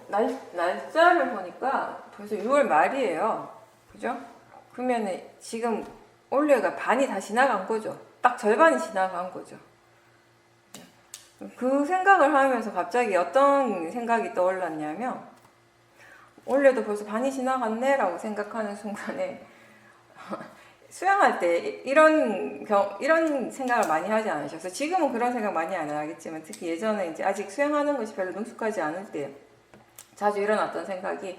날짜를 보니까 벌써 6월 말이에요. 그죠? 그러면은 지금 올해가 반이 다 지나간 거죠. 딱 절반이 지나간 거죠. 그 생각을 하면서 갑자기 어떤 생각이 떠올랐냐면, 올해도 벌써 반이 지나갔네 라고 생각하는 순간에 수영할 때 이런 생각을 많이 하지 않으셔서, 지금은 그런 생각 많이 안 하겠지만 특히 예전에 이제 아직 수영하는 것이 별로 능숙하지 않을 때 자주 일어났던 생각이,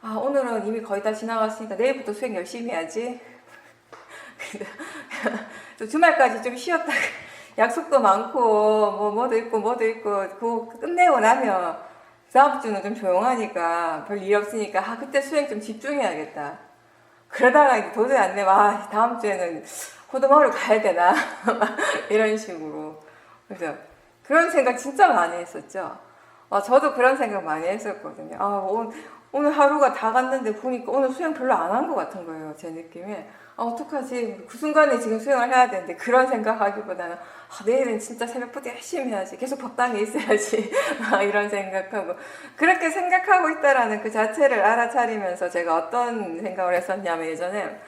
아, 오늘은 이미 거의 다 지나갔으니까 내일부터 수영 열심히 해야지. 또 주말까지 좀 쉬었다가 약속도 많고 뭐도 있고 그거 끝내고 나면 다음 주는 좀 조용하니까 별 일 없으니까, 아, 그때 수영 좀 집중해야겠다. 그러다가 이제 도저히 안 되면, 아, 다음 주에는 호두마을을 가야 되나 이런 식으로. 그래서 그런 생각 진짜 많이 했었죠. 저도 그런 생각 많이 했었거든요. 오늘 하루가 다 갔는데 보니까 오늘 수영 별로 안 한 것 같은 거예요, 제 느낌에. 어떡하지? 그 순간에 지금 수영을 해야 되는데, 그런 생각하기보다는 내일은 진짜 새벽부터 열심히 해야지, 계속 법당에 있어야지 이런 생각하고, 그렇게 생각하고 있다라는 그 자체를 알아차리면서 제가 어떤 생각을 했었냐면, 예전에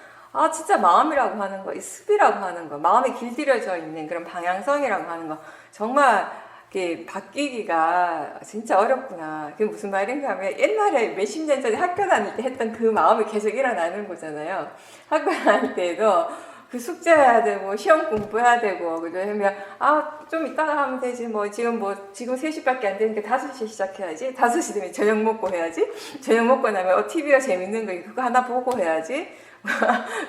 진짜 마음이라고 하는 거, 이 습이라고 하는 거, 마음에 길들여져 있는 그런 방향성이라고 하는 거, 정말 이게 바뀌기가 진짜 어렵구나. 그게 무슨 말인가 하면, 옛날에 몇십 년 전에 학교 다닐 때 했던 그 마음이 계속 일어나는 거잖아요. 학교 다닐 때도 그 숙제해야 되고 시험 공부해야 되고, 그죠? 그러면 좀 이따가 하면 되지, 지금 3시밖에 안 되니까 5시에 시작해야지, 5시 되면 저녁 먹고 해야지, 저녁 먹고 나면 TV가 재밌는 거 그거 하나 보고 해야지.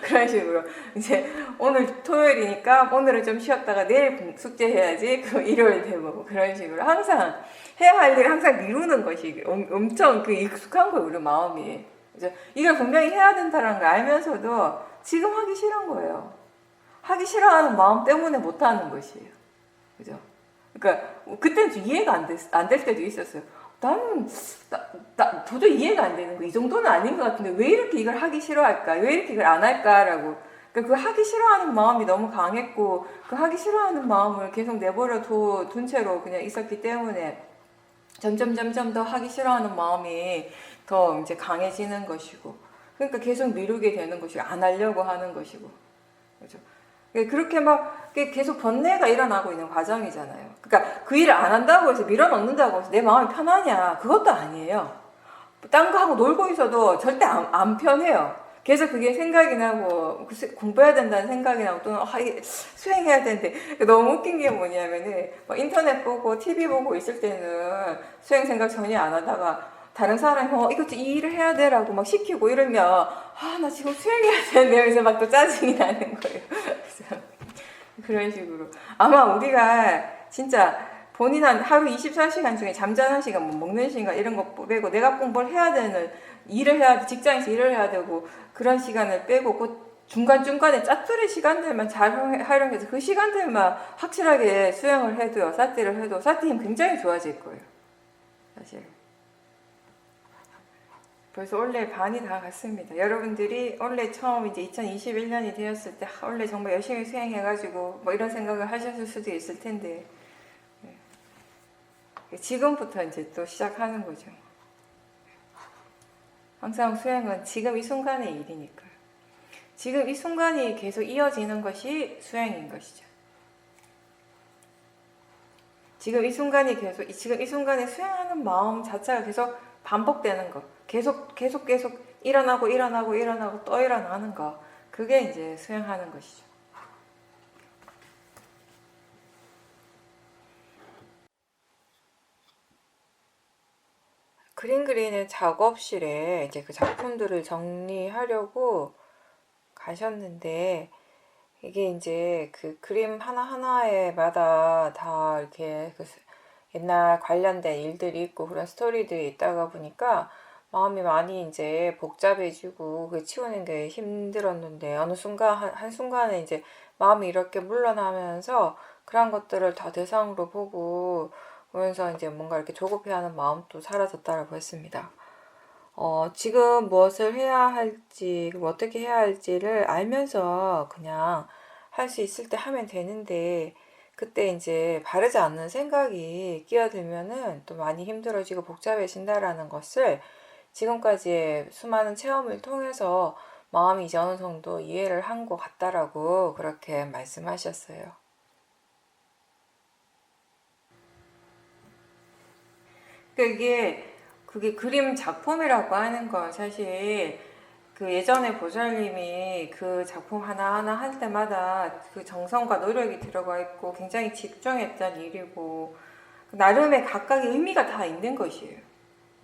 그런 식으로 이제 오늘 토요일이니까 오늘은 좀 쉬었다가 내일 숙제해야지, 그럼 일요일 되고, 그런 식으로 항상 해야 할 일을 항상 미루는 것이 엄청 익숙한 거예요, 우리 마음이. 그죠? 이걸 분명히 해야 된다는 걸 알면서도 지금 하기 싫은 거예요. 하기 싫어하는 마음 때문에 못하는 것이에요. 그죠? 그러니까 그때는 좀 이해가 안 될 때도 있었어요. 나는 도저히 이해가 안 되는 거, 이 정도는 아닌 것 같은데 왜 이렇게 이걸 하기 싫어할까? 왜 이렇게 이걸 안 할까라고. 그러니까 그 하기 싫어하는 마음이 너무 강했고, 그 하기 싫어하는 마음을 계속 내버려 둔 채로 그냥 있었기 때문에 점점 더 하기 싫어하는 마음이 더 이제 강해지는 것이고, 그러니까 계속 미루게 되는 것이고, 안 하려고 하는 것이고, 그렇죠? 그렇게 막 계속 번뇌가 일어나고 있는 과정이잖아요. 그러니까 그 일을 안 한다고 해서 밀어넣는다고 해서 내 마음이 편하냐? 그것도 아니에요. 딴 거 하고 놀고 있어도 절대 안 편해요. 계속 그게 생각이 나고, 공부해야 된다는 생각이 나고, 또는 수행해야 되는데, 너무 웃긴 게 뭐냐면은 인터넷 보고 TV 보고 있을 때는 수행 생각 전혀 안 하다가 다른 사람이 이 일을 해야 돼라고 막 시키고 이러면, 나 지금 수행해야 되는데 여기서 막 또 짜증이 나는 거예요. 그래서 그런 식으로 아마 우리가 진짜 본인 하루 24시간 중에 잠자는 시간, 먹는 시간 이런 거 빼고 내가 꼭 뭘 해야 되는, 일을 해야 돼, 직장에서 일을 해야 되고 그런 시간을 빼고 그 중간중간에 짜투리 시간들만 잘 활용해서 그 시간들만 확실하게 수행을 해도요, 사티를 해도 사티 힘 굉장히 좋아질 거예요, 사실. 벌써 올해 반이 다 갔습니다. 여러분들이 올해 처음 이제 2021년이 되었을 때 올해 정말 열심히 수행해가지고 이런 생각을 하셨을 수도 있을 텐데, 지금부터 이제 또 시작하는 거죠. 항상 수행은 지금 이 순간의 일이니까요. 지금 이 순간이 계속 이어지는 것이 수행인 것이죠. 지금 이 순간에 수행하는 마음 자체가 계속 반복되는 거, 계속 일어나고 또 일어나는 거, 그게 이제 수행하는 것이죠. 그림 그리는 작업실에 이제 그 작품들을 정리하려고 가셨는데, 이게 이제 그 그림 하나하나에마다 다 이렇게 옛날 관련된 일들이 있고 그런 스토리들이 있다가 보니까 마음이 많이 이제 복잡해지고 그 치우는 게 힘들었는데, 어느 순간 한순간에 이제 마음이 이렇게 물러나면서 그런 것들을 다 대상으로 보면서 이제 뭔가 이렇게 조급해하는 마음도 사라졌다라고 했습니다. 지금 무엇을 해야 할지, 어떻게 해야 할지를 알면서 그냥 할 수 있을 때 하면 되는데, 그때 이제 바르지 않는 생각이 끼어들면은 또 많이 힘들어지고 복잡해진다라는 것을 지금까지의 수많은 체험을 통해서 마음이 이제 어느 정도 이해를 한 것 같다라고 그렇게 말씀하셨어요. 그게 그림 작품이라고 하는 건 사실 그 예전에 보살님이 그 작품 하나하나 할 때마다 그 정성과 노력이 들어가 있고 굉장히 집중했던 일이고 나름의 각각의 의미가 다 있는 것이에요.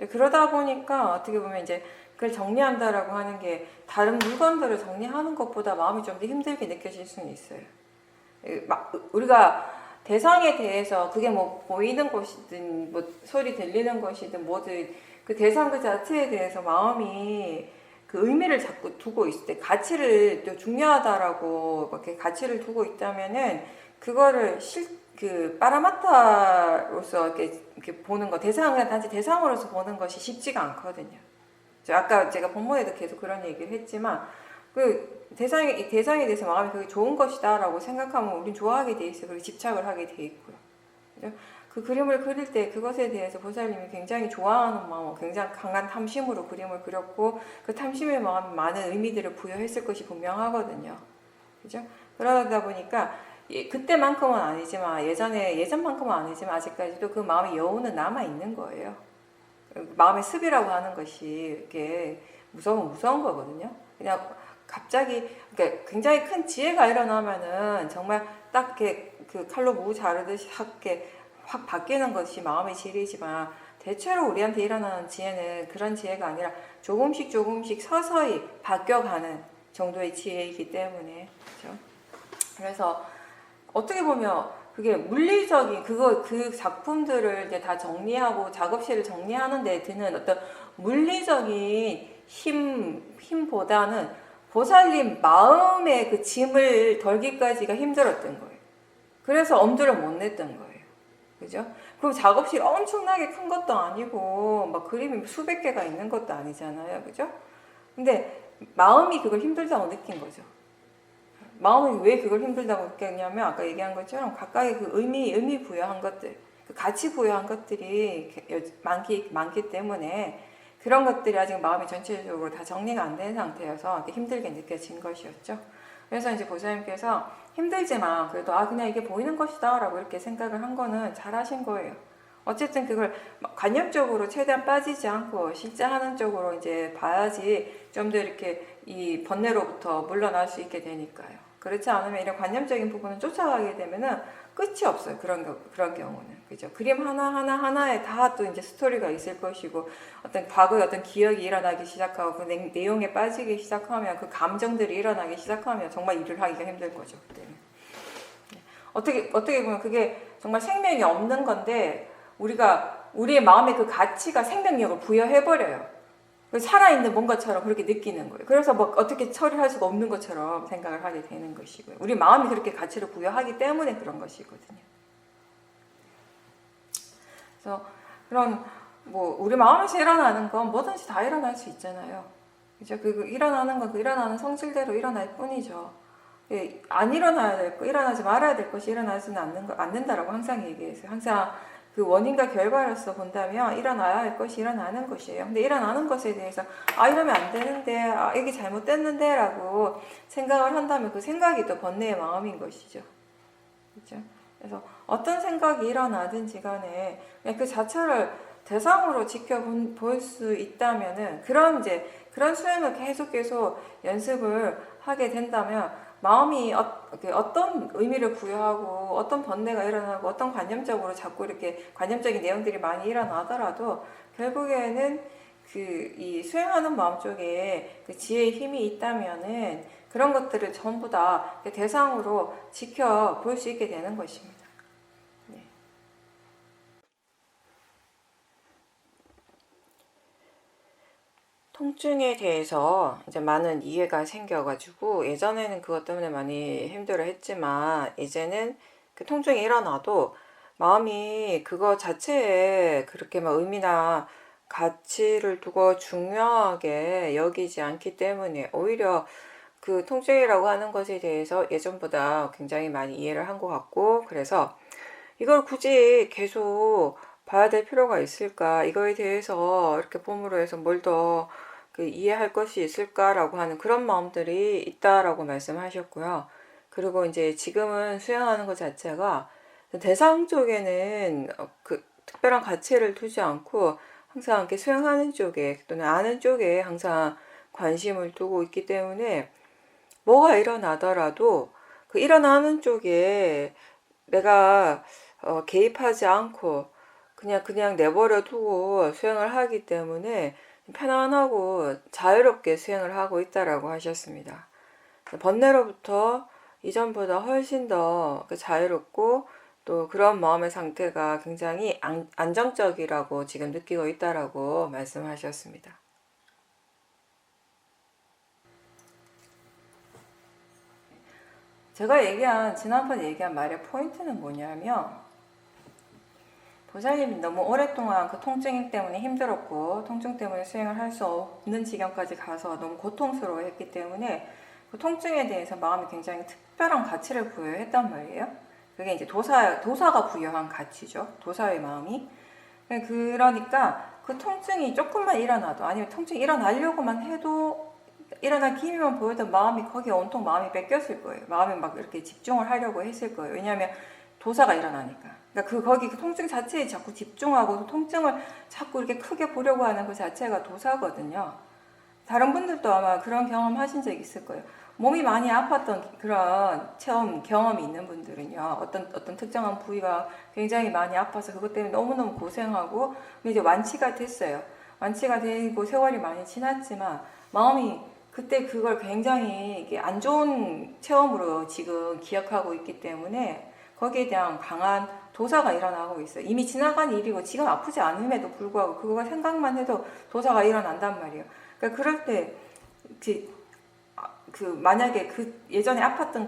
그러다 보니까 어떻게 보면 이제 그걸 정리한다라고 하는 게 다른 물건들을 정리하는 것보다 마음이 좀 더 힘들게 느껴질 수는 있어요. 우리가 대상에 대해서 그게 뭐 보이는 것이든 뭐 소리 들리는 것이든 뭐든 그 대상 그 자체에 대해서 마음이 그 의미를 자꾸 두고 있을 때 가치를 또 중요하다라고 이렇게 가치를 두고 있다면은 그거를 그 빠라마타로서 이렇게 보는 거 대상을 단지 대상으로서 보는 것이 쉽지가 않거든요. 아까 제가 본문에도 계속 그런 얘기를 했지만 그 대상에 대해서 마음이 그게 좋은 것이다라고 생각하면 우린 좋아하게 돼 있어요. 그리고 집착을 하게 돼 있고요. 그죠? 그 그림을 그릴 때 그것에 대해서 보살님이 굉장히 좋아하는 마음, 굉장히 강한 탐심으로 그림을 그렸고 그 탐심의 마음이 많은 의미들을 부여했을 것이 분명하거든요. 그죠? 그러다 보니까 그때만큼은 아니지만 예전만큼은 아니지만 아직까지도 그 마음의 여운은 남아 있는 거예요. 마음의 습이라고 하는 것이 이게 무서운 거거든요. 그냥 갑자기 그러니까 굉장히 큰 지혜가 일어나면은 정말 딱 이렇게 그 칼로 무 자르듯이 확 바뀌는 것이 마음의 질이지만 대체로 우리한테 일어나는 지혜는 그런 지혜가 아니라 조금씩 서서히 바뀌어가는 정도의 지혜이기 때문에 그렇죠? 그래서 어떻게 보면 그게 물리적인 그 작품들을 이제 다 정리하고 작업실을 정리하는 데 드는 어떤 물리적인 힘보다는 보살님 마음의 그 짐을 덜기까지가 힘들었던 거예요. 그래서 엄두를 못 냈던 거예요. 그죠? 그럼 작업실 엄청나게 큰 것도 아니고 막 그림이 수백 개가 있는 것도 아니잖아요. 그죠? 근데 마음이 그걸 힘들다고 느낀 거죠. 마음이 왜 그걸 힘들다고 느꼈냐면 아까 얘기한 것처럼 각각의 그 의미 부여한 것들, 그 가치 부여한 것들이 많기 때문에 그런 것들이 아직 마음이 전체적으로 다 정리가 안 된 상태여서 힘들게 느껴진 것이었죠. 그래서 이제 보살님께서 힘들지만 그래도 그냥 이게 보이는 것이다 라고 이렇게 생각을 한 거는 잘하신 거예요. 어쨌든 그걸 관념적으로 최대한 빠지지 않고 실제 하는 쪽으로 이제 봐야지 좀 더 이렇게 이 번뇌로부터 물러날 수 있게 되니까요. 그렇지 않으면 이런 관념적인 부분을 쫓아가게 되면은 끝이 없어요. 그런 경우는. 그죠? 그림 하나에 다 또 이제 스토리가 있을 것이고, 어떤 과거의 어떤 기억이 일어나기 시작하고, 그 내용에 빠지기 시작하면, 그 감정들이 일어나기 시작하면 정말 일을 하기가 힘들 거죠. 그때는. 어떻게 보면 그게 정말 생명이 없는 건데, 우리의 마음의 그 가치가 생명력을 부여해버려요. 살아있는 뭔가처럼 그렇게 느끼는 거예요. 그래서 뭐 어떻게 처리할 수가 없는 것처럼 생각을 하게 되는 것이고요. 우리 마음이 그렇게 가치를 부여하기 때문에 그런 것이거든요. 그래서 그런 뭐 우리 마음에서 일어나는 건 뭐든지 다 일어날 수 있잖아요. 그죠? 그 일어나는 건 그 일어나는 성질대로 일어날 뿐이죠. 안 일어나야 될 거, 일어나지 말아야 될 것이 일어나지는 않는다라고 항상 얘기했어요. 항상 그 원인과 결과로서 본다면 일어나야 할 것이 일어나는 것이에요. 근데 일어나는 것에 대해서 이러면 안 되는데, 이게 잘못됐는데 라고 생각을 한다면 그 생각이 또 번뇌의 마음인 것이죠. 그렇죠? 그래서 어떤 생각이 일어나든지 간에 그냥 그 자체를 대상으로 지켜볼 수 있다면은 그런 수행을 계속 연습을 하게 된다면 마음이 어떤 의미를 부여하고 어떤 번뇌가 일어나고 어떤 관념적으로 자꾸 이렇게 관념적인 내용들이 많이 일어나더라도 결국에는 이 수행하는 마음 쪽에 그 지혜의 힘이 있다면은 그런 것들을 전부 다 대상으로 지켜볼 수 있게 되는 것입니다. 네. 통증에 대해서 이제 많은 이해가 생겨가지고 예전에는 그것 때문에 많이 힘들어 했지만 이제는 그 통증이 일어나도 마음이 그거 자체에 그렇게 막 의미나 가치를 두고 중요하게 여기지 않기 때문에 오히려 그 통증이라고 하는 것에 대해서 예전보다 굉장히 많이 이해를 한 것 같고, 그래서 이걸 굳이 계속 봐야 될 필요가 있을까? 이거에 대해서 이렇게 봄으로 해서 뭘 더 이해할 것이 있을까라고 하는 그런 마음들이 있다라고 말씀하셨고요. 그리고 이제 지금은 수행하는 것 자체가 대상 쪽에는 그 특별한 가치를 두지 않고 항상 이렇게 수행하는 쪽에 또는 아는 쪽에 항상 관심을 두고 있기 때문에 뭐가 일어나더라도 그 일어나는 쪽에 내가 개입하지 않고 그냥 내버려 두고 수행을 하기 때문에 편안하고 자유롭게 수행을 하고 있다라고 하셨습니다. 번뇌로부터 이전보다 훨씬 더 자유롭고 또 그런 마음의 상태가 굉장히 안정적이라고 지금 느끼고 있다라고 말씀하셨습니다. 제가 지난번에 얘기한 말의 포인트는 뭐냐면, 보살님이 너무 오랫동안 그 통증 때문에 힘들었고, 통증 때문에 수행을 할 수 없는 지경까지 가서 너무 고통스러워 했기 때문에, 그 통증에 대해서 마음이 굉장히 특별한 가치를 부여했단 말이에요. 그게 이제 도사가 부여한 가치죠. 도사의 마음이. 그러니까 그 통증이 조금만 일어나도, 아니면 통증이 일어나려고만 해도, 일어날 기미만 보여도 마음이 거기에 온통 마음이 뺏겼을 거예요. 마음이 막 이렇게 집중을 하려고 했을 거예요. 왜냐하면 도사가 일어나니까. 그러니까 거기 그 통증 자체에 자꾸 집중하고 통증을 자꾸 이렇게 크게 보려고 하는 그 자체가 도사거든요. 다른 분들도 아마 그런 경험 하신 적 있을 거예요. 몸이 많이 아팠던 그런 경험이 있는 분들은요, 어떤 특정한 부위가 굉장히 많이 아파서 그것 때문에 너무너무 고생하고, 근데 이제 완치가 됐어요. 완치가 되고 세월이 많이 지났지만, 마음이 그때 그걸 굉장히 이게 안 좋은 체험으로 지금 기억하고 있기 때문에, 거기에 대한 강한 도사가 일어나고 있어요. 이미 지나간 일이고, 지금 아프지 않음에도 불구하고, 그거 생각만 해도 도사가 일어난단 말이에요. 그러니까 그럴 때, 만약에 예전에 아팠던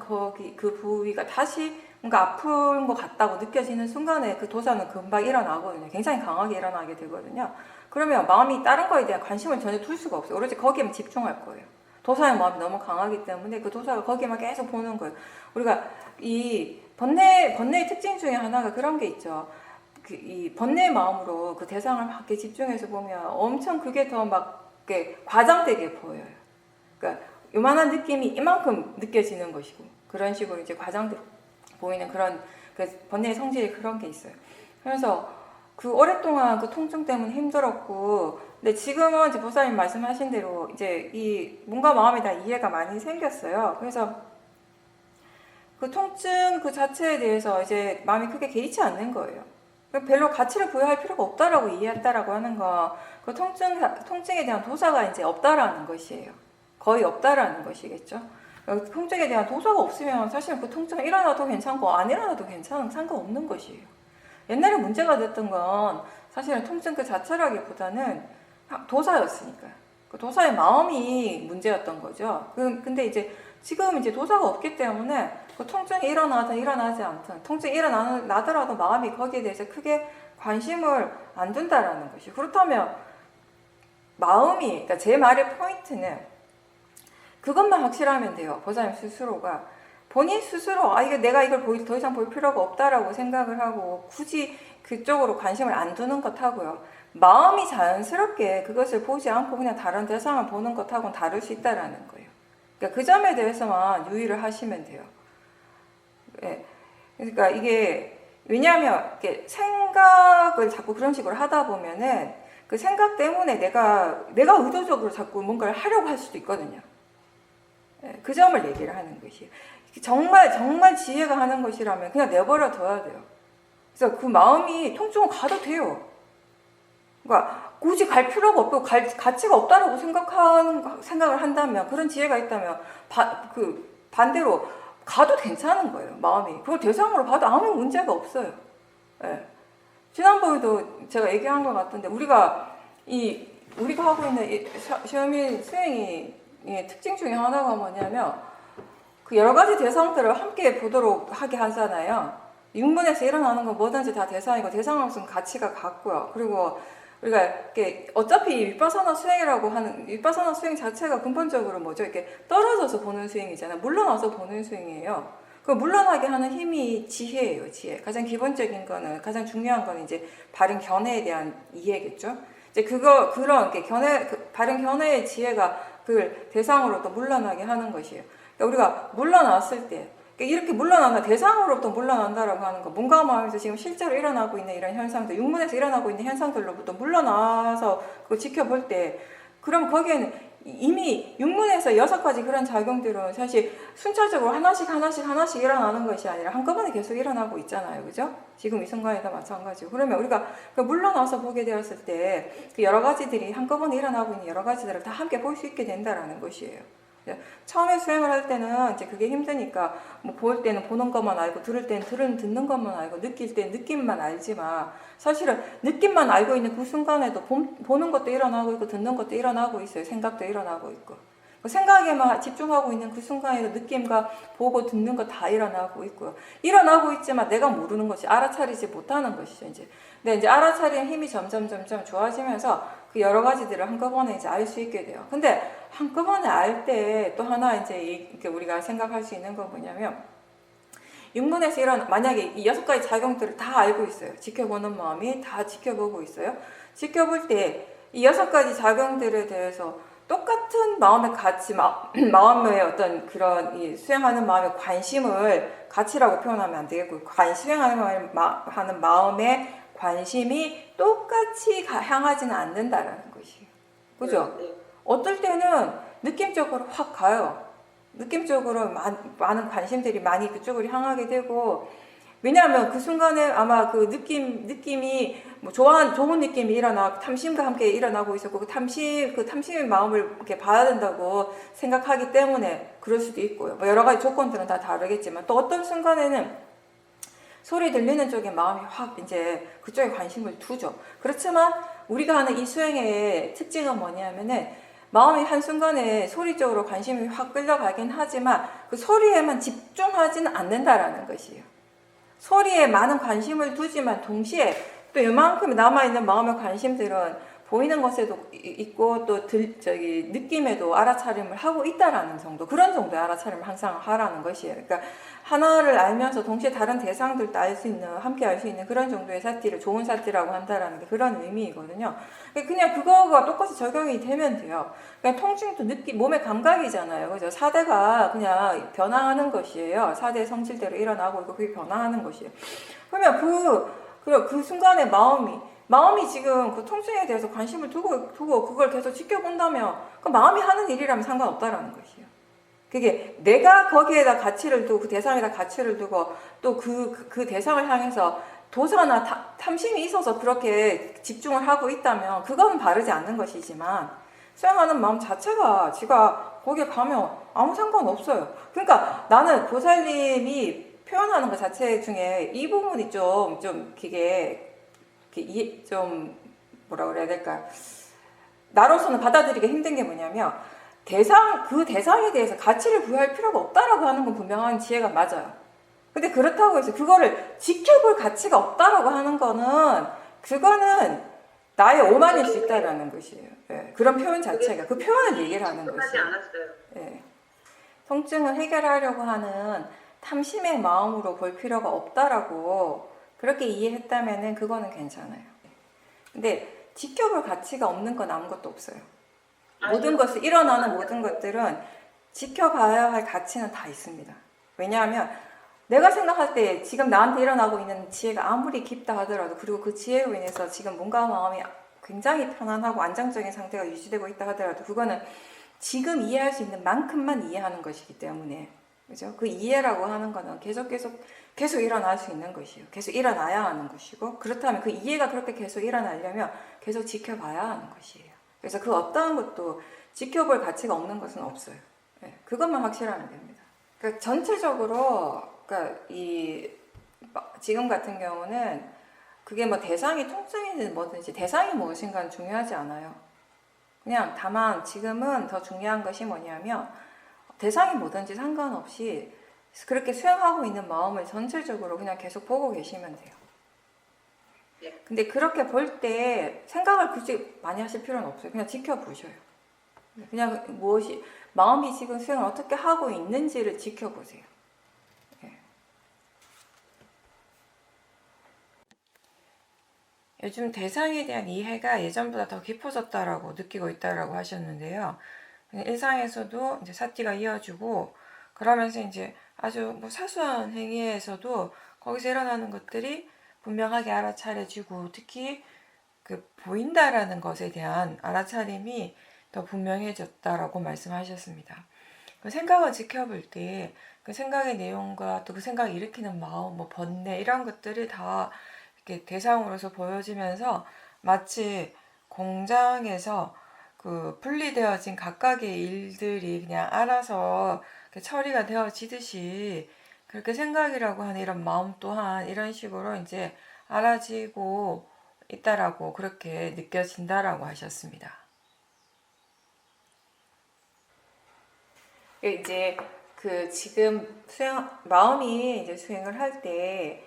그 부위가 다시 뭔가 아픈 것 같다고 느껴지는 순간에 그 도사는 금방 일어나거든요. 굉장히 강하게 일어나게 되거든요. 그러면 마음이 다른 거에 대한 관심을 전혀 둘 수가 없어요. 오로지 거기에만 집중할 거예요. 도사의 마음이 너무 강하기 때문에 그 도사가 거기에만 계속 보는 거예요. 우리가 이 번뇌의 특징 중에 하나가 그런 게 있죠. 이 번뇌의 마음으로 그 대상을 막 이렇게 집중해서 보면 엄청 그게 더 막 과장되게 보여요. 그러니까 요만한 느낌이 이만큼 느껴지는 것이고, 그런 식으로 이제 과장돼 보이는 그런 번뇌의 성질이 그런 게 있어요. 그래서 그 오랫동안 그 통증 때문에 힘들었고, 근데 지금은 이제 보살님 말씀하신 대로 이제 이 몸과 마음에 대한 이해가 많이 생겼어요. 그래서 그 통증 그 자체에 대해서 이제 마음이 크게 개의치 않는 거예요. 별로 가치를 부여할 필요가 없다라고 이해했다라고 하는 거, 그 통증에 대한 도사가 이제 없다라는 것이에요. 거의 없다라는 것이겠죠. 통증에 대한 도사가 없으면 사실은 그 통증이 일어나도 괜찮고 안 일어나도 상관없는 것이에요. 옛날에 문제가 됐던 건 사실은 통증 그 자체라기보다는 도사였으니까. 그 도사의 마음이 문제였던 거죠. 근데 이제 지금 이제 도사가 없기 때문에 그 통증이 일어나든 일어나지 않든, 통증이 일어나더라도 마음이 거기에 대해서 크게 관심을 안 둔다라는 것이. 그렇다면 마음이, 그러니까 제 말의 포인트는 그것만 확실하면 돼요. 보살님 스스로가 본인 스스로 내가 이걸 더 이상 볼 필요가 없다라고 생각을 하고 굳이 그쪽으로 관심을 안 두는 것하고요, 마음이 자연스럽게 그것을 보지 않고 그냥 다른 대상을 보는 것하고는 다를 수 있다라는 거예요. 그러니까 그 점에 대해서만 유의를 하시면 돼요. 예. 그러니까 이게 왜냐하면 이렇게 생각을 자꾸 그런 식으로 하다 보면은 그 생각 때문에 내가 의도적으로 자꾸 뭔가를 하려고 할 수도 있거든요. 예. 그 점을 얘기를 하는 것이에요. 정말 지혜가 하는 것이라면 그냥 내버려 둬야 돼요. 그래서 그 마음이 통증은 가도 돼요. 그러니까 굳이 갈 필요가 없고 가치가 없다라고 생각을 한다면, 그런 지혜가 있다면 반대로 가도 괜찮은 거예요. 마음이 그걸 대상으로 봐도 아무 문제가 없어요. 예. 지난번에도 제가 얘기한 것 같은데, 우리가 하고 있는 시험인 수행이 특징 중에 하나가 뭐냐면, 그 여러 가지 대상들을 함께 보도록 하게 하잖아요. 육문에서 일어나는 건 뭐든지 다 대상이고, 대상으로서는 가치가 같고요. 그리고 우리가 이렇게 어차피 윗바사나 수행이라고 하는 윗바사나 수행 자체가 근본적으로 뭐죠? 이렇게 떨어져서 보는 수행이잖아요. 물러나서 보는 수행이에요. 그 물러나게 하는 힘이 지혜예요, 지혜. 가장 기본적인 거는, 가장 중요한 거는 이제 바른 견해에 대한 이해겠죠. 이제 그런 바른 견해의 지혜가 그걸 대상으로부터 물러나게 하는 것이에요. 그러니까 우리가 물러났을 때, 이렇게 물러난다, 대상으로부터 물러난다라고 하는 거, 몸과 마음에서 지금 실제로 일어나고 있는 이런 현상들, 육문에서 일어나고 있는 현상들로부터 물러나서 그거 지켜볼 때, 그럼 거기에는 이미 육문에서 6가지 그런 작용들은 사실 순차적으로 하나씩 일어나는 것이 아니라 한꺼번에 계속 일어나고 있잖아요. 그죠? 지금 이 순간에도 마찬가지고. 그러면 우리가 물러나서 보게 되었을 때 그 여러 가지들이 한꺼번에 일어나고 있는 여러 가지들을 다 함께 볼 수 있게 된다라는 것이에요. 처음에 수행을 할 때는 이제 그게 힘드니까 뭐 볼 때는 보는 것만 알고 들을 때는 듣는 것만 알고 느낄 때는 느낌만 알지만 사실은 느낌만 알고 있는 그 순간에도 보는 것도 일어나고 있고 듣는 것도 일어나고 있어요. 생각도 일어나고 있고 생각에만 집중하고 있는 그 순간에도 느낌과 보고 듣는 거 다 일어나고 있고요. 일어나고 있지만 내가 모르는 것이 알아차리지 못하는 것이죠. 근데 이제 알아차리는 힘이 점점 좋아지면서 그 여러 가지들을 한꺼번에 이제 알 수 있게 돼요. 근데 한꺼번에 알 때 또 하나 이제 우리가 생각할 수 있는 건 뭐냐면 육문에서 만약에 이 6가지 작용들을 다 알고 있어요. 지켜보는 마음이 다 지켜보고 있어요. 지켜볼 때 이 6가지 작용들에 대해서 똑같은 마음의 가치, 마음의 어떤 그런 이 수행하는 마음의 관심을 가치라고 표현하면 안 되겠고, 수행하는 마음의 관심이 똑같이 향하지는 않는다라는 것이에요. 그죠? 어떨 때는 느낌적으로 확 가요. 느낌적으로 많은 관심들이 많이 그쪽으로 향하게 되고, 왜냐하면 그 순간에 아마 그 느낌이 뭐 좋은 느낌이 탐심과 함께 일어나고 있었고, 그 탐심의 마음을 이렇게 봐야 된다고 생각하기 때문에 그럴 수도 있고요. 뭐 여러 가지 조건들은 다 다르겠지만, 또 어떤 순간에는 소리 들리는 쪽에 마음이 확 이제 그쪽에 관심을 두죠. 그렇지만 우리가 하는 이 수행의 특징은 뭐냐면은 마음이 한순간에 소리 쪽으로 관심이 확 끌려가긴 하지만 그 소리에만 집중하지는 않는다라는 것이에요. 소리에 많은 관심을 두지만 동시에 또 이만큼 남아있는 마음의 관심들은 보이는 것에도 있고 또 느낌에도 알아차림을 하고 있다라는 정도, 그런 정도의 알아차림을 항상 하라는 것이에요. 그러니까 하나를 알면서 동시에 다른 대상들도 알 수 있는, 함께 알 수 있는 그런 정도의 사티를 좋은 사티라고 한다라는 게 그런 의미이거든요. 그냥 그거가 똑같이 적용이 되면 돼요. 그냥 통증도 몸의 감각이잖아요. 그죠? 4대가 그냥 변화하는 것이에요. 4대의 성질대로 일어나고 있고 그게 변화하는 것이에요. 그러면 그 순간에 마음이 지금 그 통증에 대해서 관심을 두고 그걸 계속 지켜본다면 그 마음이 하는 일이라면 상관없다라는 것이에요. 그게 내가 거기에다 가치를 두고 그 대상에다 가치를 두고 또 그 대상을 향해서 도사나 탐심이 있어서 그렇게 집중을 하고 있다면 그거는 바르지 않는 것이지만 수행하는 마음 자체가 지가 거기에 가면 아무 상관없어요. 그러니까 나는 보살님이 표현하는 것 자체 중에 이 부분이 좀 뭐라 그래야 될까, 나로서는 받아들이기 힘든 게 뭐냐면 그 대상에 대해서 가치를 부여할 필요가 없다라고 하는 건 분명한 지혜가 맞아요. 근데 그렇다고 해서 그거를 지켜볼 가치가 없다라고 하는 그거는 나의 오만일 수 있다라는 것이에요. 예, 그런 표현 자체가 그 표현을 얘기를 하는 것이에요. 예. 통증을 해결하려고 하는 탐심의 마음으로 볼 필요가 없다라고 그렇게 이해했다면은 그거는 괜찮아요. 근데 지켜볼 가치가 없는 건 아무것도 없어요. 일어나는 모든 것들은 지켜봐야 할 가치는 다 있습니다. 왜냐하면 내가 생각할 때 지금 나한테 일어나고 있는 지혜가 아무리 깊다 하더라도, 그리고 그 지혜로 인해서 지금 몸과 마음이 굉장히 편안하고 안정적인 상태가 유지되고 있다 하더라도 그거는 지금 이해할 수 있는 만큼만 이해하는 것이기 때문에, 그죠? 그 이해라고 하는 거는 계속 일어날 수 있는 것이에요. 계속 일어나야 하는 것이고, 그렇다면 그 이해가 그렇게 계속 일어나려면 계속 지켜봐야 하는 것이에요. 그래서 그 어떠한 것도 지켜볼 가치가 없는 것은 없어요. 네, 그것만 확실하면 됩니다. 그러니까 전체적으로, 지금 같은 경우는 그게 뭐 대상이 통증이든 뭐든지 대상이 무엇인가는 중요하지 않아요. 그냥 다만 지금은 더 중요한 것이 뭐냐면 대상이 뭐든지 상관없이 그렇게 수행하고 있는 마음을 전체적으로 그냥 계속 보고 계시면 돼요. 근데 그렇게 볼 때 생각을 굳이 많이 하실 필요는 없어요. 그냥 지켜보셔요. 그냥 무엇이, 마음이 지금 수행을 어떻게 하고 있는지를 지켜보세요. 예. 요즘 대상에 대한 이해가 예전보다 더 깊어졌다라고 느끼고 있다라고 하셨는데요. 일상에서도 이제 사티가 이어지고, 그러면서 이제 아주 뭐 사소한 행위에서도 거기서 일어나는 것들이 분명하게 알아차려지고, 특히 그 보인다라는 것에 대한 알아차림이 더 분명해졌다라고 말씀하셨습니다. 그 생각을 지켜볼 때 그 생각의 내용과 또 그 생각을 일으키는 마음, 뭐 번뇌 이런 것들이 다 이렇게 대상으로서 보여지면서 마치 공장에서 그 분리되어진 각각의 일들이 그냥 알아서 처리가 되어지듯이 그렇게 생각이라고 하는 이런 마음 또한 이런 식으로 이제 알아지고 있다라고 그렇게 느껴진다라고 하셨습니다. 이제 그 지금 마음이 이제 수행을 할 때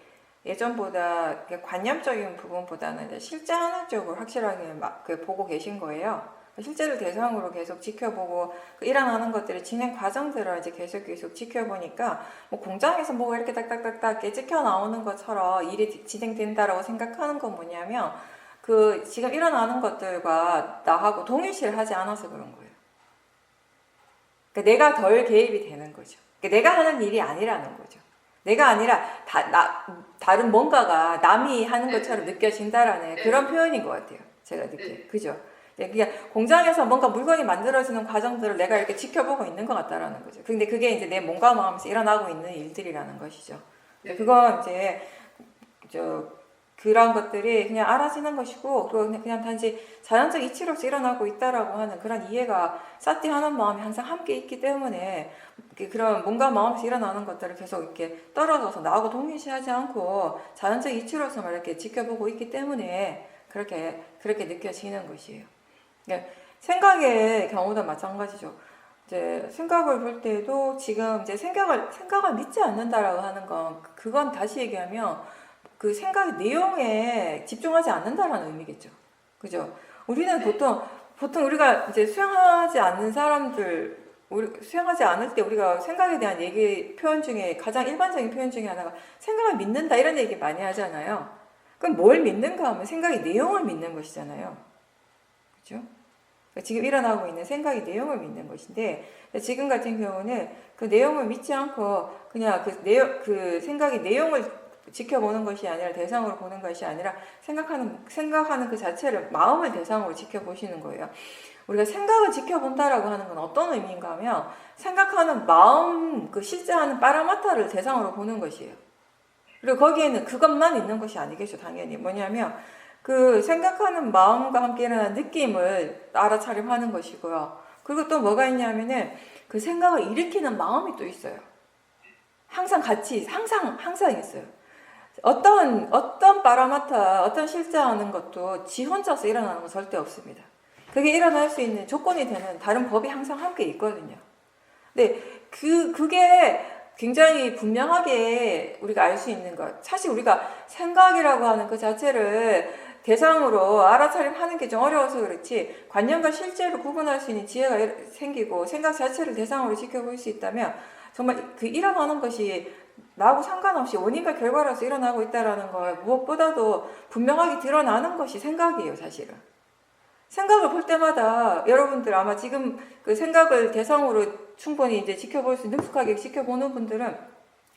예전보다 관념적인 부분보다는 이제 실제하는 쪽을 확실하게 보고 계신 거예요. 실제를 대상으로 계속 지켜보고 일어나는 것들의 진행 과정들을 이제 계속 지켜보니까 뭐 공장에서 뭐가 이렇게 딱딱딱딱 찍혀 나오는 것처럼 일이 진행된다라고 생각하는 건 뭐냐면 그 지금 일어나는 것들과 나하고 동일시를 하지 않아서 그런 거예요. 그러니까 내가 덜 개입이 되는 거죠. 그러니까 내가 하는 일이 아니라는 거죠. 내가 아니라 다른 뭔가가 남이 하는 것처럼 느껴진다라는 그런 표현인 것 같아요. 제가 느끼 그죠? 그냥 공장에서 뭔가 물건이 만들어지는 과정들을 내가 이렇게 지켜보고 있는 것 같다라는 거죠. 근데 그게 이제 내 몸과 마음에서 일어나고 있는 일들이라는 것이죠. 그건 이제 그런 것들이 그냥 알아지는 것이고, 그리고 그냥 단지 자연적 이치로서 일어나고 있다라고 하는 그런 이해가 사티하는 마음이 항상 함께 있기 때문에 그런 몸과 마음에서 일어나는 것들을 계속 이렇게 떨어져서 나하고 동일시하지 않고 자연적 이치로서만 이렇게 지켜보고 있기 때문에 그렇게 느껴지는 것이에요. 생각의 경우도 마찬가지죠. 이제 생각을 볼 때도 지금 이제 생각을 믿지 않는다라고 하는 건 그건 다시 얘기하면 그 생각의 내용에 집중하지 않는다라는 의미겠죠. 그죠? 우리는 보통 우리가 이제 수행하지 않는 사람들, 수행하지 않을 때 우리가 생각에 대한 얘기 표현 중에 가장 일반적인 표현 중에 하나가 생각을 믿는다 이런 얘기 많이 하잖아요. 그럼 뭘 믿는가 하면 생각의 내용을 믿는 것이잖아요. 그죠? 지금 일어나고 있는 생각의 내용을 믿는 것인데, 지금 같은 경우는 그 내용을 믿지 않고 그냥 그 생각의 내용을 지켜보는 것이 아니라 대상으로 보는 것이 아니라 생각하는 그 자체를 마음을 대상으로 지켜보시는 거예요. 우리가 생각을 지켜본다라고 하는 건 어떤 의미인가 하면 생각하는 마음, 그 실제하는 빠라마타를 대상으로 보는 것이에요. 그리고 거기에는 그것만 있는 것이 아니겠죠, 당연히. 뭐냐면 그 생각하는 마음과 함께 일어나는 느낌을 알아차림하는 것이고요. 그리고 또 뭐가 있냐면은 그 생각을 일으키는 마음이 또 있어요. 항상 있어요. 어떤 빠라마타, 어떤 실제하는 것도 지 혼자서 일어나는 건 절대 없습니다. 그게 일어날 수 있는 조건이 되는 다른 법이 항상 함께 있거든요. 근데 그게 굉장히 분명하게 우리가 알 수 있는 것. 사실 우리가 생각이라고 하는 그 자체를 대상으로 알아차림하는 게 좀 어려워서 그렇지, 관념과 실제를 구분할 수 있는 지혜가 생기고 생각 자체를 대상으로 지켜볼 수 있다면 정말 그 일어나는 것이 나하고 상관없이 원인과 결과로서 일어나고 있다는 걸 무엇보다도 분명하게 드러나는 것이 생각이에요, 사실은. 생각을 볼 때마다 여러분들 아마 지금 그 생각을 대상으로 충분히 이제 능숙하게 지켜보는 분들은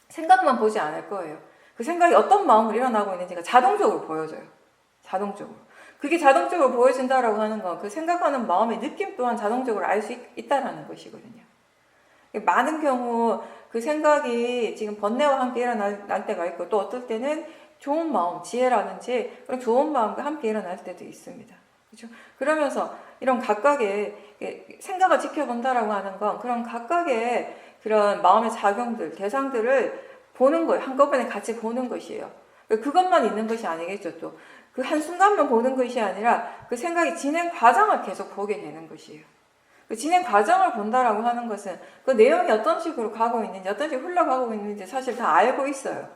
생각만 보지 않을 거예요. 그 생각이 어떤 마음으로 일어나고 있는지가 자동적으로 보여져요. 자동적으로. 그게 자동적으로 보여진다라고 하는 건 그 생각하는 마음의 느낌 또한 자동적으로 알 수 있다라는 것이거든요. 많은 경우 그 생각이 지금 번뇌와 함께 일어날 때가 있고, 또 어떨 때는 좋은 마음, 지혜라든지 그런 좋은 마음과 함께 일어날 때도 있습니다. 그렇죠? 그러면서 이런 각각의 생각을 지켜본다라고 하는 건 그런 각각의 그런 마음의 작용들, 대상들을 보는 거예요. 한꺼번에 같이 보는 것이에요. 그것만 있는 것이 아니겠죠. 또 그 한순간만 보는 것이 아니라 그 생각의 진행 과정을 계속 보게 되는 것이에요. 그 진행 과정을 본다라고 하는 것은 그 내용이 어떤 식으로 가고 있는지, 어떤 식으로 흘러가고 있는지 사실 다 알고 있어요.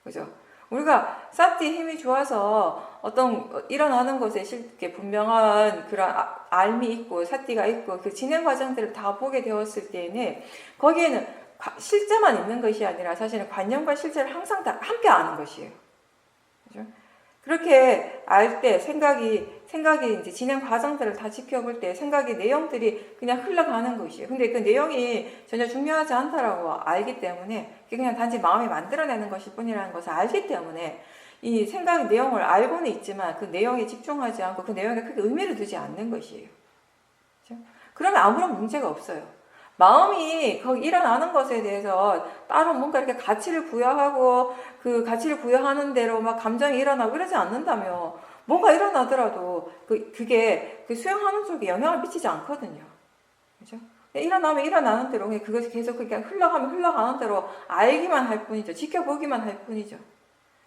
그죠? 우리가 사티 힘이 좋아서 어떤 일어나는 것에 이렇게 분명한 그런 알미 있고 사티가 있고 그 진행 과정들을 다 보게 되었을 때에는 거기에는 실제만 있는 것이 아니라 사실은 관념과 실제를 항상 다 함께 아는 것이에요. 그죠? 그렇게 알 때 생각이 이제 진행 과정들을 다 지켜볼 때 생각의 내용들이 그냥 흘러가는 것이에요. 근데 그 내용이 전혀 중요하지 않다라고 알기 때문에 그냥 단지 마음이 만들어내는 것일 뿐이라는 것을 알기 때문에 이 생각의 내용을 알고는 있지만 그 내용에 집중하지 않고 그 내용에 크게 의미를 두지 않는 것이에요. 그렇죠? 그러면 아무런 문제가 없어요. 마음이 거기 일어나는 것에 대해서 따로 뭔가 이렇게 가치를 부여하고 그 가치를 부여하는 대로 막 감정이 일어나고 이러지 않는다며 뭐가 일어나더라도 그게 그 수행하는 쪽에 영향을 미치지 않거든요. 그죠? 일어나면 일어나는 대로 그것이 계속 그렇게 흘러가면 흘러가는 대로 알기만 할 뿐이죠. 지켜보기만 할 뿐이죠.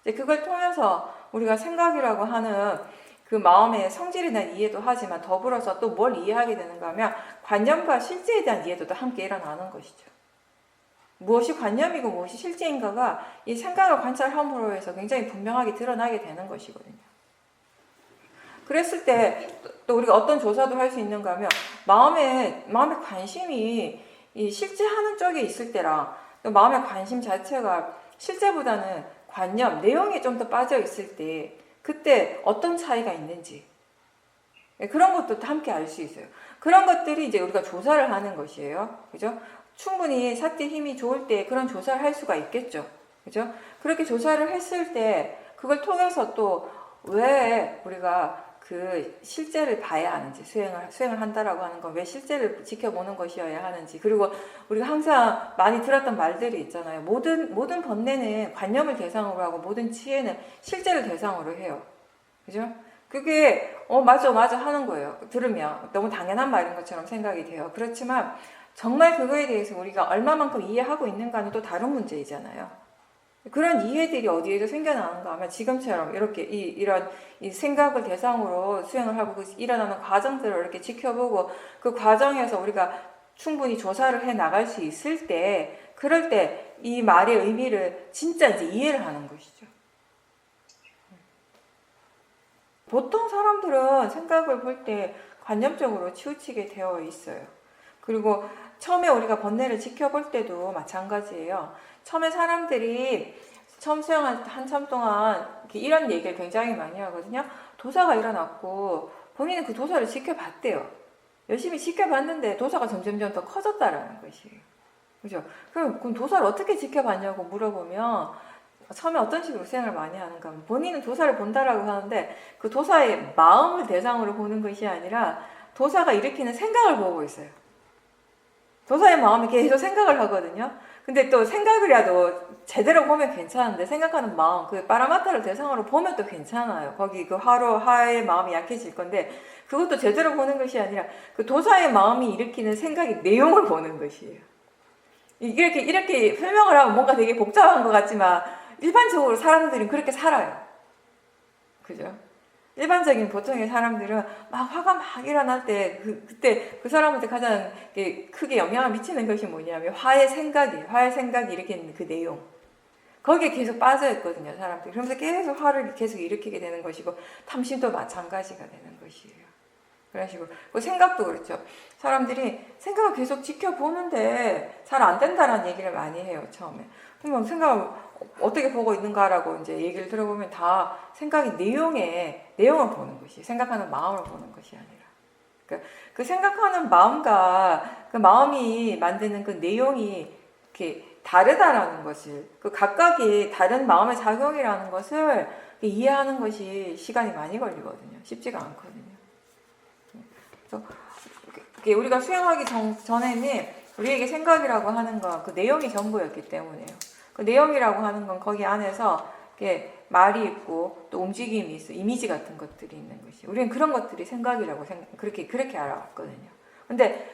이제 그걸 통해서 우리가 생각이라고 하는 그 마음의 성질에 대한 이해도 하지만 더불어서 또 뭘 이해하게 되는가 하면 관념과 실제에 대한 이해도도 함께 일어나는 것이죠. 무엇이 관념이고 무엇이 실제인가가 이 생각을 관찰함으로 해서 굉장히 분명하게 드러나게 되는 것이거든요. 그랬을 때 또 우리가 어떤 조사도 할 수 있는가 하면 마음의 관심이 이 실제하는 쪽에 있을 때랑 또 마음의 관심 자체가 실제보다는 관념, 내용에 좀 더 빠져 있을 때 그때 어떤 차이가 있는지 그런 것도 함께 알 수 있어요. 그런 것들이 이제 우리가 조사를 하는 것이에요. 그죠? 충분히 사티 힘이 좋을 때 그런 조사를 할 수가 있겠죠. 그죠? 그렇게 조사를 했을 때 그걸 통해서 또 왜 우리가 그 실제를 봐야 하는지 수행을 한다라고 하는 건 왜 실제를 지켜보는 것이어야 하는지 그리고 우리가 항상 많이 들었던 말들이 있잖아요. 모든 번뇌는 관념을 대상으로 하고 모든 치에는 실제를 대상으로 해요. 그죠? 그게 맞아 하는 거예요. 들으면 너무 당연한 말인 것처럼 생각이 돼요. 그렇지만 정말 그거에 대해서 우리가 얼마만큼 이해하고 있는가는 또 다른 문제이잖아요. 그런 이해들이 어디에서 생겨나는가 하면 지금처럼 이렇게 이런 생각을 대상으로 수행을 하고 그 일어나는 과정들을 이렇게 지켜보고 그 과정에서 우리가 충분히 조사를 해 나갈 수 있을 때 그럴 때 이 말의 의미를 진짜 이제 이해를 하는 것이죠. 보통 사람들은 생각을 볼 때 관념적으로 치우치게 되어 있어요. 그리고 처음에 우리가 번뇌를 지켜볼 때도 마찬가지예요. 처음에 사람들이 처음 수행할 때 한참 동안 이런 얘기를 굉장히 많이 하거든요. 도사가 일어났고 본인은 그 도사를 지켜봤대요. 열심히 지켜봤는데 도사가 점점점 더 커졌다라는 것이에요. 그죠? 그럼 도사를 어떻게 지켜봤냐고 물어보면 처음에 어떤 식으로 수행을 많이 하는가 하면 본인은 도사를 본다라고 하는데 그 도사의 마음을 대상으로 보는 것이 아니라 도사가 일으키는 생각을 보고 있어요. 도사의 마음이 계속 생각을 하거든요. 근데 또 생각이라도 제대로 보면 괜찮은데 생각하는 마음, 그 파라마타를 대상으로 보면 또 괜찮아요. 거기 그 하의 마음이 약해질 건데 그것도 제대로 보는 것이 아니라 그 도사의 마음이 일으키는 생각의 내용을 보는 것이에요. 이렇게 설명을 하면 뭔가 되게 복잡한 것 같지만 일반적으로 사람들은 그렇게 살아요. 그죠? 일반적인 보통의 사람들은 막 화가 막 일어날 때 그때 그 사람한테 가장 크게 영향을 미치는 것이 뭐냐면 화의 생각이 일으키는 그 내용. 거기에 계속 빠져 있거든요, 사람들이. 그러면서 계속 화를 계속 일으키게 되는 것이고 탐심도 마찬가지가 되는 것이에요. 그런 식으로. 그 생각도 그렇죠. 사람들이 생각을 계속 지켜보는데 잘 안 된다라는 얘기를 많이 해요, 처음에. 그러면 생각을 어떻게 보고 있는가라고 이제 얘기를 들어보면 다 생각의 내용을 보는 것이, 생각하는 마음을 보는 것이 아니라. 그 생각하는 마음과 그 마음이 만드는 그 내용이 이렇게 다르다라는 것을, 그 각각이 다른 마음의 작용이라는 것을 이해하는 것이 시간이 많이 걸리거든요. 쉽지가 않거든요. 그래서 우리가 수행하기 전에는 우리에게 생각이라고 하는 건 그 내용이 전부였기 때문에요. 그 내용이라고 하는 건 거기 안에서 말이 있고 또 움직임이 있어, 이미지 같은 것들이 있는 것이. 우리는 그런 것들이 생각이라고 그렇게 알아왔거든요. 근데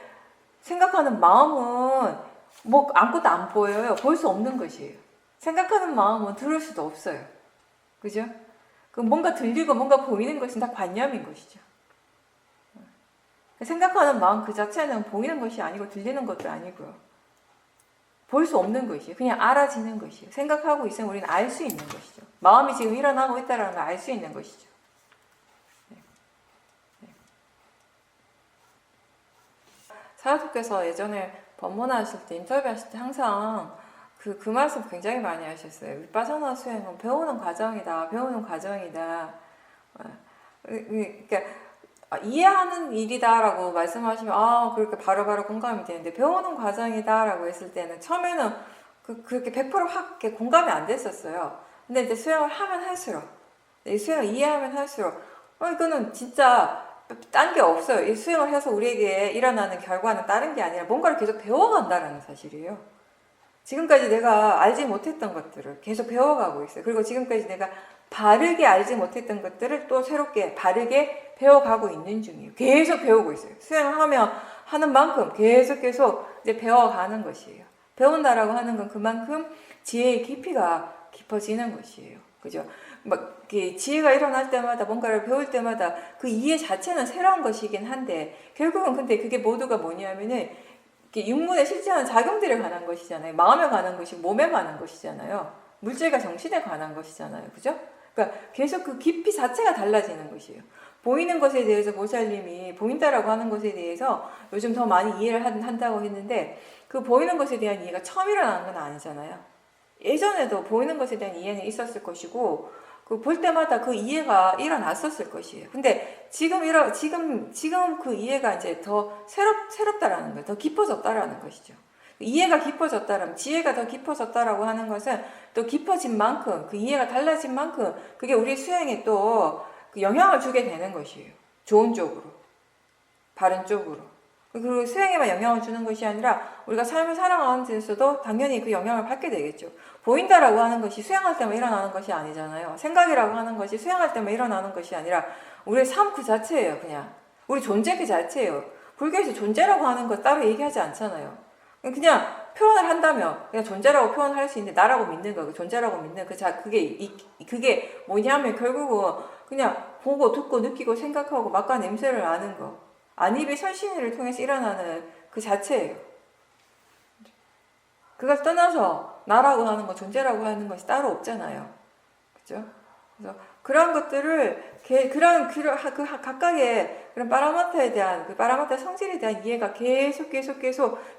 생각하는 마음은 뭐 아무것도 안 보여요. 볼 수 없는 것이에요. 생각하는 마음은 들을 수도 없어요. 그죠? 그 뭔가 들리고 뭔가 보이는 것은 다 관념인 것이죠. 생각하는 마음 그 자체는 보이는 것이 아니고 들리는 것도 아니고요. 볼 수 없는 것이에요. 그냥 알아지는 것이에요. 생각하고 있으면 우리는 알 수 있는 것이죠. 마음이 지금 일어나고 있다는 걸 알 수 있는 것이죠. 사라토께서 예전에 법문하실 때, 인터뷰하실 때 항상 그 말씀 굉장히 많이 하셨어요. 위파사나 수행은 배우는 과정이다. 배우는 과정이다. 그러니까 이해하는 일이다라고 말씀하시면 그렇게 바로바로 공감이 되는데, 배우는 과정이다라고 했을 때는 처음에는 그렇게 100%확 이렇게 공감이 안 됐었어요. 근데 이제 수행을 하면 할수록, 이 수행을 이해하면 할수록 이거는 진짜 딴 게 없어요. 이 수행을 해서 우리에게 일어나는 결과는 다른 게 아니라 뭔가를 계속 배워간다는 사실이에요. 지금까지 내가 알지 못했던 것들을 계속 배워가고 있어요. 그리고 지금까지 내가 바르게 알지 못했던 것들을 또 새롭게 바르게 배워가고 있는 중이에요. 계속 배우고 있어요. 수행을 하는 만큼 계속 이제 배워가는 것이에요. 배운다라고 하는 건 그만큼 지혜의 깊이가 깊어지는 것이에요. 그죠? 막 지혜가 일어날 때마다 뭔가를 배울 때마다 그 이해 자체는 새로운 것이긴 한데, 결국은 근데 그게 모두가 뭐냐면은 육문의 실제하는 작용들에 관한 것이잖아요. 마음에 관한 것이 몸에 관한 것이잖아요. 물질과 정신에 관한 것이잖아요. 그죠? 그러니까 계속 그 깊이 자체가 달라지는 것이에요. 보이는 것에 대해서 보살님이 보인다라고 하는 것에 대해서 요즘 더 많이 이해를 한다고 했는데, 그 보이는 것에 대한 이해가 처음 일어나는 건 아니잖아요. 예전에도 보이는 것에 대한 이해는 있었을 것이고, 그 볼 때마다 그 이해가 일어났었을 것이에요. 근데 지금 그 이해가 이제 더 새롭다라는 거예요. 더 깊어졌다라는 것이죠. 이해가 깊어졌다라면, 지혜가 더 깊어졌다라고 하는 것은 또 깊어진 만큼, 그 이해가 달라진 만큼 그게 우리 수행에 또 그 영향을 주게 되는 것이에요. 좋은 쪽으로, 바른 쪽으로. 그리고 수행에만 영향을 주는 것이 아니라 우리가 삶을 살아가는 데서도 당연히 그 영향을 받게 되겠죠. 보인다라고 하는 것이 수행할 때만 일어나는 것이 아니잖아요. 생각이라고 하는 것이 수행할 때만 일어나는 것이 아니라 우리의 삶 그 자체예요. 그냥 우리 존재 그 자체예요. 불교에서 존재라고 하는 거 따로 얘기하지 않잖아요. 그냥 표현을 한다면 그냥 존재라고 표현할 수 있는데, 나라고 믿는 거, 존재라고 믿는 그게 뭐냐면 결국은 그냥 보고 듣고 느끼고 생각하고 맛과 냄새를 아는 거, 안입의 설신을 통해서 일어나는 그 자체예요. 그걸 떠나서 나라고 하는 것, 존재라고 하는 것이 따로 없잖아요. 그죠? 그래서 그런 것들을 그 각각의 그런 파라마타에 대한, 그 파라마타 성질에 대한 이해가 계속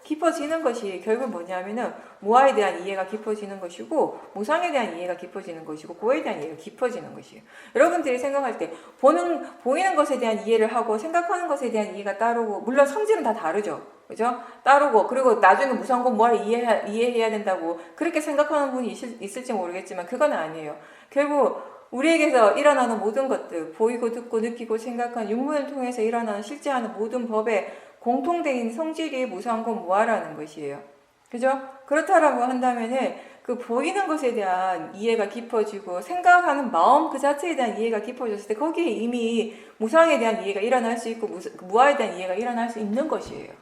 깊어지는 것이 결국 뭐냐면은 무아에 대한 이해가 깊어지는 것이고, 무상에 대한 이해가 깊어지는 것이고, 고에 대한 이해가 깊어지는 것이에요. 여러분들이 생각할 때 보이는 것에 대한 이해를 하고 생각하는 것에 대한 이해가 따르고, 물론 성질은 다 다르죠. 그죠? 따르고, 그리고 나중에 무상고 무아를 이해해야 된다고 그렇게 생각하는 분이 있을지 모르겠지만 그건 아니에요. 결국 우리에게서 일어나는 모든 것들, 보이고 듣고 느끼고 생각하는 육문을 통해서 일어나는 실제하는 모든 법의 공통된 성질이 무상고 무아라는 것이에요. 그죠? 그렇다라고 한다면은 그 보이는 것에 대한 이해가 깊어지고 생각하는 마음 그 자체에 대한 이해가 깊어졌을 때 거기에 이미 무상에 대한 이해가 일어날 수 있고 무아에 대한 이해가 일어날 수 있는 것이에요.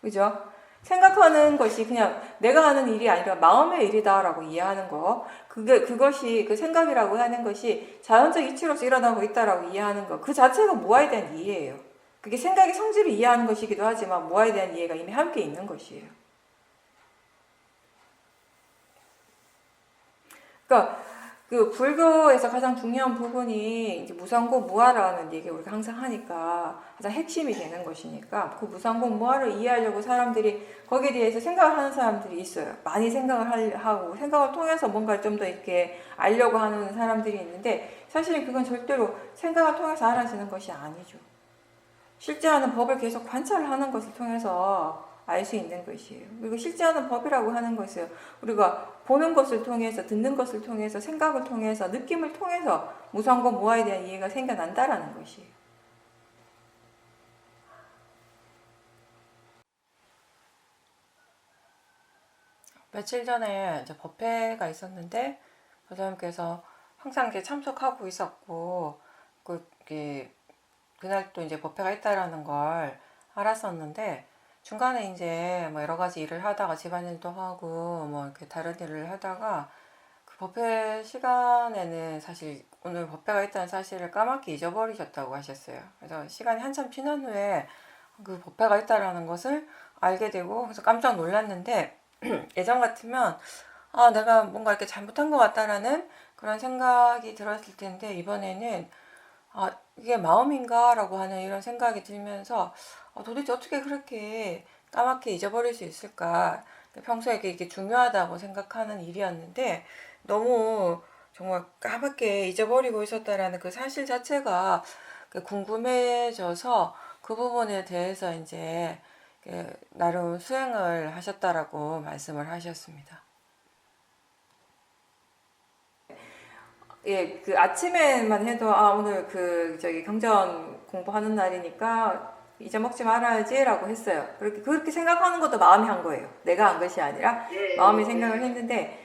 그죠? 생각하는 것이 그냥 내가 하는 일이 아니라 마음의 일이다라고 이해하는 거, 그것이 그 생각이라고 하는 것이 자연적 이치로서 일어나고 있다라고 이해하는 거, 그 자체가 무아에 대한 이해예요. 그게 생각의 성질을 이해하는 것이기도 하지만 무아에 대한 이해가 이미 함께 있는 것이에요. 그러니까 그 불교에서 가장 중요한 부분이 이제 무상고 무아라는 얘기 우리가 항상 하니까 가장 핵심이 되는 것이니까, 그 무상고 무아를 이해하려고 사람들이 거기에 대해서 생각을 하는 사람들이 있어요. 많이 생각을 하고 생각을 통해서 뭔가를 좀 더 이렇게 알려고 하는 사람들이 있는데, 사실은 그건 절대로 생각을 통해서 알아지는 것이 아니죠. 실제하는 법을 계속 관찰하는 것을 통해서 알 수 있는 것이에요. 그리고 실제하는 법이라고 하는 것은 우리가 보는 것을 통해서, 듣는 것을 통해서, 생각을 통해서, 느낌을 통해서 무상과 무아에 대한 이해가 생겨난다라는 것이에요. 며칠 전에 이제 법회가 있었는데 보살님께서 항상 이렇게 참석하고 있었고, 그날 또 이제 법회가 있다라는 걸 알았었는데, 중간에 이제 뭐 여러 가지 일을 하다가 집안일도 하고 뭐 이렇게 다른 일을 하다가 그 법회 시간에는 사실 오늘 법회가 있다는 사실을 까맣게 잊어버리셨다고 하셨어요. 그래서 시간이 한참 지난 후에 그 법회가 있다라는 것을 알게 되고, 그래서 깜짝 놀랐는데 예전 같으면 아, 내가 뭔가 이렇게 잘못한 것 같다라는 그런 생각이 들었을 텐데, 이번에는 아, 이게 마음인가라고 하는 이런 생각이 들면서 도대체 어떻게 그렇게 까맣게 잊어버릴 수 있을까? 평소에 이게 중요하다고 생각하는 일이었는데 너무 정말 까맣게 잊어버리고 있었다라는 그 사실 자체가 궁금해져서 그 부분에 대해서 이제 나름 수행을 하셨다라고 말씀을 하셨습니다. 예, 그 아침에만 해도 오늘 저기 경전 공부하는 날이니까 잊어먹지 말아야지라고 했어요. 그렇게 생각하는 것도 마음이 한 거예요. 내가 한 것이 아니라 마음이 생각을 했는데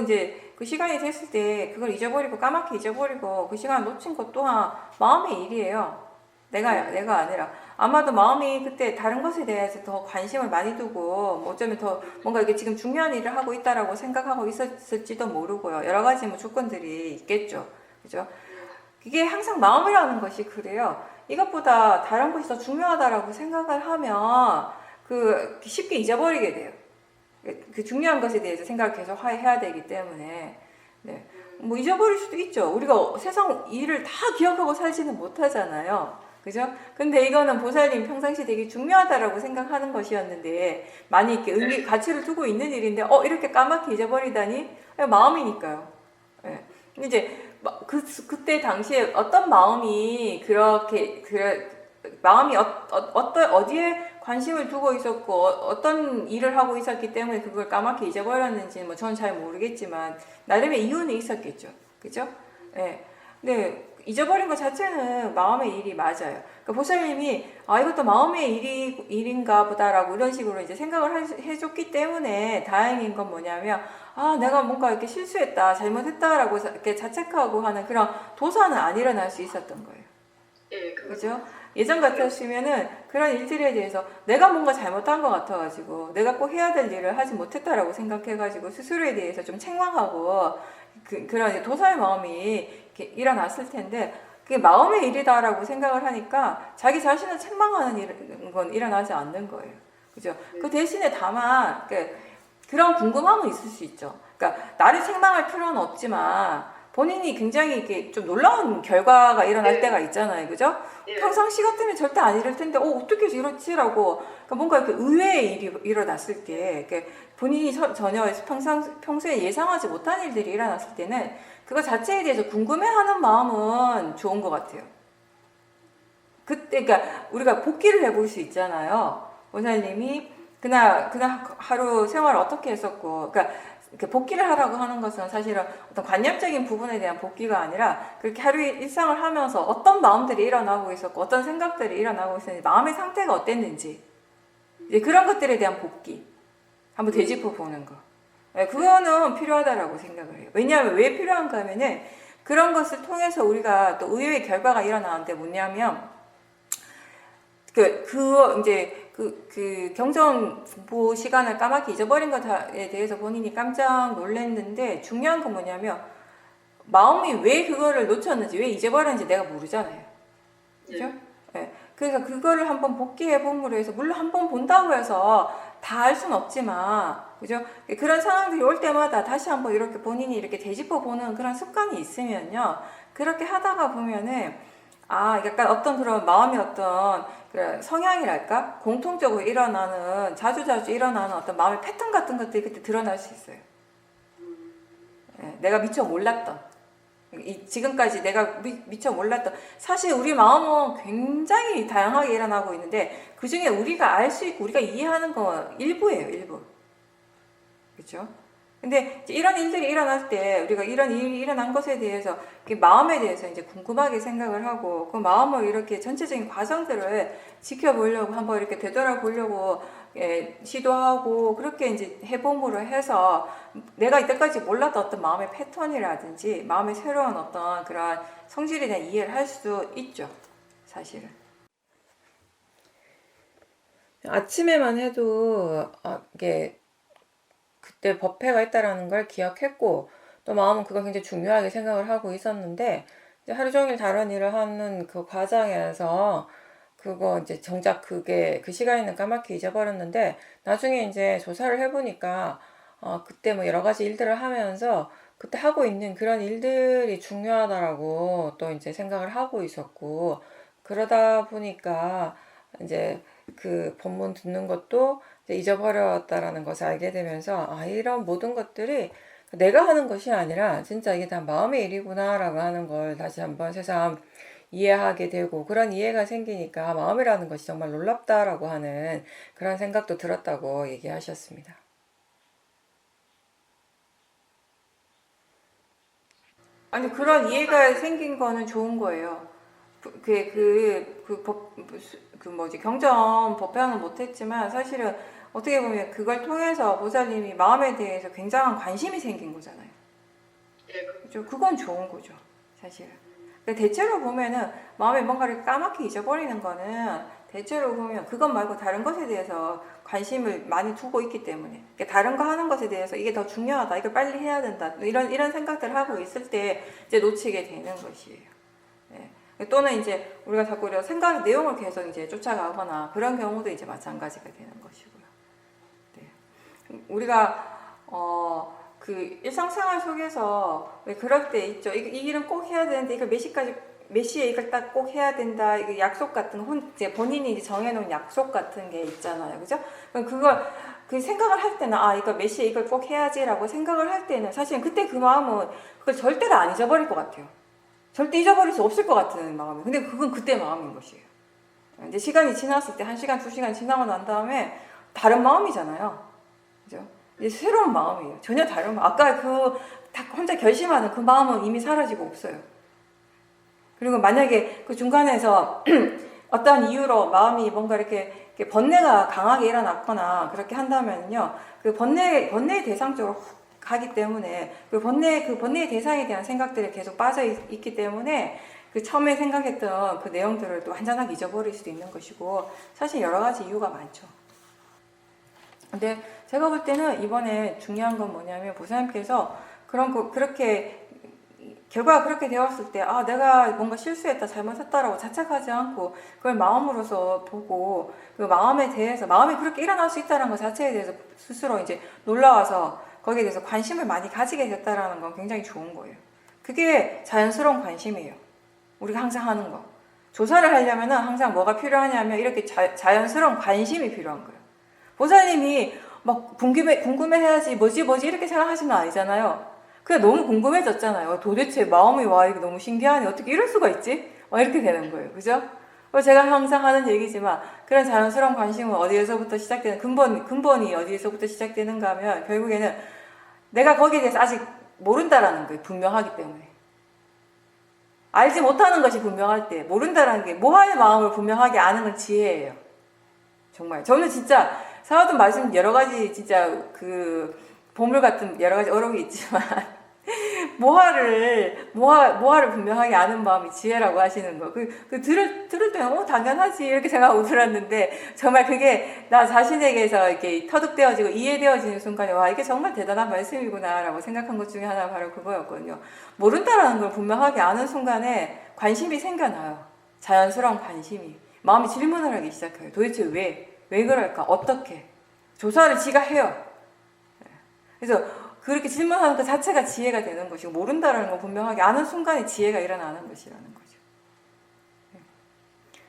이제 그 시간이 됐을 때 그걸 잊어버리고 까맣게 잊어버리고 그 시간 놓친 것 또한 마음의 일이에요. 내가 아니라 아마도 마음이 그때 다른 것에 대해서 더 관심을 많이 두고 뭐 어쩌면 더 뭔가 이게 지금 중요한 일을 하고 있다라고 생각하고 있었을지도 모르고요. 여러 가지 뭐 조건들이 있겠죠. 그죠? 이게 항상 마음이라는 것이 그래요. 이것보다 다른 것이 더 중요하다라고 생각을 하면 쉽게 잊어버리게 돼요. 그 중요한 것에 대해서 생각을 계속 해야 되기 때문에 네. 뭐 잊어버릴 수도 있죠. 우리가 세상 일을 다 기억하고 살지는 못하잖아요. 그죠? 근데 이거는 보살님 평상시 되게 중요하다라고 생각하는 것이었는데 많이 이렇게 가치를 두고 있는 일인데 이렇게 까맣게 잊어버리다니 마음이니까요. 네. 이제 그때 당시에 어떤 마음이 마음이 어디에 관심을 두고 있었고 어떤 일을 하고 있었기 때문에 그걸 까맣게 잊어버렸는지 뭐 저는 잘 모르겠지만 나름의 이유는 있었겠죠. 그죠? 네. 네. 잊어버린 것 자체는 마음의 일이 맞아요. 그러니까 보살님이 이것도 마음의 일인가 보다라고 이런 식으로 이제 생각을 해줬기 때문에 다행인 건 뭐냐면 내가 뭔가 이렇게 실수했다, 잘못했다라고 이렇게 자책하고 하는 그런 도사는 안 일어날 수 있었던 거예요. 예, 그죠? 예전 같았으면은 그런 일들에 대해서 내가 뭔가 잘못한 것 같아가지고 내가 꼭 해야 될 일을 하지 못했다라고 생각해가지고 스스로에 대해서 좀 책망하고 그런 도사의 마음이 이렇게 일어났을 텐데 그게 마음의 일이다라고 생각을 하니까 자기 자신을 책망하는 건 일어나지 않는 거예요. 그죠? 그 대신에 다만 그런 궁금함은 있을 수 있죠. 그러니까 나를 책망할 필요는 없지만 본인이 굉장히 이렇게 좀 놀라운 결과가 일어날 때가 있잖아요. 그죠? 평상시 같으면 절대 안 이럴 텐데, 어떻게 이렇지라고. 그러니까 뭔가 이렇게 의외의 일이 일어났을 때, 본인이 전혀 평소에 예상하지 못한 일들이 일어났을 때는 그거 자체에 대해서 궁금해하는 마음은 좋은 것 같아요. 그러니까 우리가 복기를 해볼 수 있잖아요. 원사님이 그날 하루 생활을 어떻게 했었고, 그러니까 복기를 하라고 하는 것은 사실은 어떤 관념적인 부분에 대한 복기가 아니라 그렇게 하루의 일상을 하면서 어떤 마음들이 일어나고 있었고 어떤 생각들이 일어나고 있었는지 마음의 상태가 어땠는지 이제 그런 것들에 대한 복기 한번 되짚어 보는 거 그거는 필요하다라고 생각을 해요. 왜냐하면 왜 필요한가 하면은 그런 것을 통해서 우리가 또 의외의 결과가 일어나는데 뭐냐면 이제 경전 공부 시간을 까맣게 잊어버린 것에 대해서 본인이 깜짝 놀랐는데 중요한 건 뭐냐면 마음이 왜 그거를 놓쳤는지 왜 잊어버렸는지 내가 모르잖아요. 그죠? 네. 그래서 그거를 한번 복기해 봄으로 해서 물론 한번 본다고 해서 다 알 수는 없지만 그죠? 그런 상황들이 올 때마다 다시 한번 이렇게 본인이 이렇게 되짚어 보는 그런 습관이 있으면요. 그렇게 하다가 보면은 약간 어떤 그런 마음의 어떤 성향이랄까? 공통적으로 일어나는, 자주자주 일어나는 어떤 마음의 패턴 같은 것들이 그때 드러날 수 있어요. 내가 미처 몰랐던. 지금까지 내가 미처 몰랐던. 사실 우리 마음은 굉장히 다양하게 일어나고 있는데, 그 중에 우리가 알 수 있고, 우리가 이해하는 건 일부예요, 일부. 그죠? 근데 이런 일들이 일어날 때 우리가 이런 일이 일어난 것에 대해서 마음에 대해서 이제 궁금하게 생각을 하고 그 마음을 이렇게 전체적인 과정들을 지켜보려고 한번 이렇게 되돌아보려고 시도하고 그렇게 이제 해봄으로 해서 내가 이때까지 몰랐던 어떤 마음의 패턴이라든지 마음의 새로운 어떤 그런 성질에 대한 이해를 할 수도 있죠, 사실은. 아침에만 해도 이게 그때 법회가 있다라는 걸 기억했고 또 마음은 그걸 굉장히 중요하게 생각을 하고 있었는데 이제 하루 종일 다른 일을 하는 그 과정에서 그거 이제 정작 그게 그 시간에는 까맣게 잊어버렸는데 나중에 이제 조사를 해보니까 그때 뭐 여러 가지 일들을 하면서 그때 하고 있는 그런 일들이 중요하다라고 또 이제 생각을 하고 있었고, 그러다 보니까 이제 그 본문 듣는 것도 이제 잊어버렸다라는 것을 알게 되면서, 이런 모든 것들이 내가 하는 것이 아니라 진짜 이게 다 마음의 일이구나라고 하는 걸 다시 한번 새삼 이해하게 되고, 그런 이해가 생기니까 마음이라는 것이 정말 놀랍다라고 하는 그런 생각도 들었다고 얘기하셨습니다. 아니, 그런 이해가 생긴 거는 좋은 거예요. 뭐지, 경전 법회는 못했지만 사실은 어떻게 보면 그걸 통해서 보살님이 마음에 대해서 굉장한 관심이 생긴 거잖아요. 그죠? 그건 좋은 거죠, 사실은. 근데 대체로 보면은 마음에 뭔가를 까맣게 잊어버리는 거는 대체로 보면 그것 말고 다른 것에 대해서 관심을 많이 두고 있기 때문에, 그러니까 다른 거 하는 것에 대해서 이게 더 중요하다, 이걸 빨리 해야 된다, 이런 생각들을 하고 있을 때 이제 놓치게 되는 것이에요. 네. 또는 이제 우리가 자꾸 생각 내용을 계속 이제 쫓아가거나 그런 경우도 이제 마찬가지가 되는 것이고요. 네. 우리가 그 일상생활 속에서 왜 그럴 때 있죠. 이 일은 꼭 해야 되는데 이걸 몇 시에 이걸 딱 꼭 해야 된다. 이거 약속 같은 이제 본인이 이제 정해놓은 약속 같은 게 있잖아요, 그죠? 그럼 그 생각을 할 때는 이거 몇 시에 이걸 꼭 해야지라고 생각을 할 때는 사실은 그때 그 마음은 그걸 절대로 안 잊어버릴 것 같아요. 절대 잊어버릴 수 없을 것 같은 마음이. 근데 그건 그때 마음인 것이에요. 이제 시간이 지났을 때 1시간, 2시간 지나고 난 다음에 다른 마음이잖아요. 그죠? 이제 새로운 마음이에요. 전혀 다른 마음. 아까 혼자 결심하는 그 마음은 이미 사라지고 없어요. 그리고 만약에 그 중간에서 어떤 이유로 마음이 뭔가 이렇게 번뇌가 강하게 일어났거나 그렇게 한다면요, 그 번뇌의 대상 쪽으로 가기 때문에 그 번뇌의 대상에 대한 생각들이 계속 빠져 있기 때문에 그 처음에 생각했던 그 내용들을 또 완전하게 잊어버릴 수도 있는 것이고, 사실 여러 가지 이유가 많죠. 근데 제가 볼 때는 이번에 중요한 건 뭐냐면, 보사님께서 그렇게 결과가 그렇게 되었을 때 내가 뭔가 실수했다, 잘못했다라고 자책하지 않고 그걸 마음으로서 보고, 그 마음에 대해서, 마음이 그렇게 일어날 수 있다는 것 자체에 대해서 스스로 이제 놀라워서 거기에 대해서 관심을 많이 가지게 됐다라는 건 굉장히 좋은 거예요. 그게 자연스러운 관심이에요. 우리가 항상 하는 거. 조사를 하려면 항상 뭐가 필요하냐면 이렇게 자연스러운 관심이 필요한 거예요. 보살님이 막 궁금해해야지 뭐지 이렇게 생각하시는 거 아니잖아요. 그냥 너무 궁금해졌잖아요. 도대체 마음이 이게 너무 신기하네. 어떻게 이럴 수가 있지? 이렇게 되는 거예요. 그죠? 제가 항상 하는 얘기지만, 그런 자연스러운 관심은 어디에서부터 시작되는, 근본이 어디에서부터 시작되는가 하면 결국에는 내가 거기에 대해서 아직 모른다라는 게 분명하기 때문에. 알지 못하는 것이 분명할 때, 모른다라는 게, 모하의 마음을 분명하게 아는 건 지혜예요. 정말. 저는 진짜 사와둔 말씀 여러 가지 진짜 보물 같은 여러 가지 어록이 있지만 모하를 분명하게 아는 마음이 지혜라고 하시는 거. 들을 때는 당연하지 이렇게 생각하고 들었는데, 정말 그게 나 자신에게서 이렇게 터득되어지고 이해되어지는 순간에 이게 정말 대단한 말씀이구나라고 생각한 것 중에 하나가 바로 그거였거든요. 모른다라는 걸 분명하게 아는 순간에 관심이 생겨나요. 자연스러운 관심이. 마음이 질문을 하기 시작해요. 도대체 왜 그럴까? 어떻게? 조사를 지가 해요. 그래서 그렇게 질문하는 것 자체가 지혜가 되는 것이고, 모른다라는 걸 분명하게 아는 순간에 지혜가 일어나는 것이라는 거죠.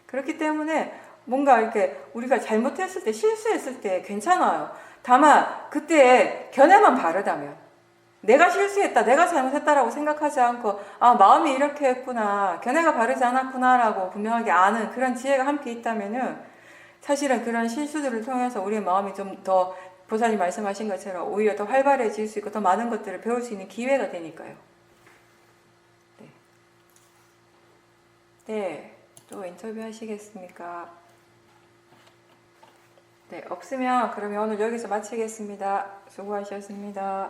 그렇기 때문에 뭔가 이렇게 우리가 잘못했을 때, 실수했을 때 괜찮아요. 다만 그때 견해만 바르다면, 내가 실수했다, 내가 잘못했다라고 생각하지 않고 마음이 이렇게 했구나, 견해가 바르지 않았구나라고 분명하게 아는 그런 지혜가 함께 있다면은, 사실은 그런 실수들을 통해서 우리의 마음이 좀 더 보살님 말씀하신 것처럼 오히려 더 활발해질 수 있고 더 많은 것들을 배울 수 있는 기회가 되니까요. 네. 네. 또 인터뷰 하시겠습니까? 네. 없으면 그러면 오늘 여기서 마치겠습니다. 수고하셨습니다.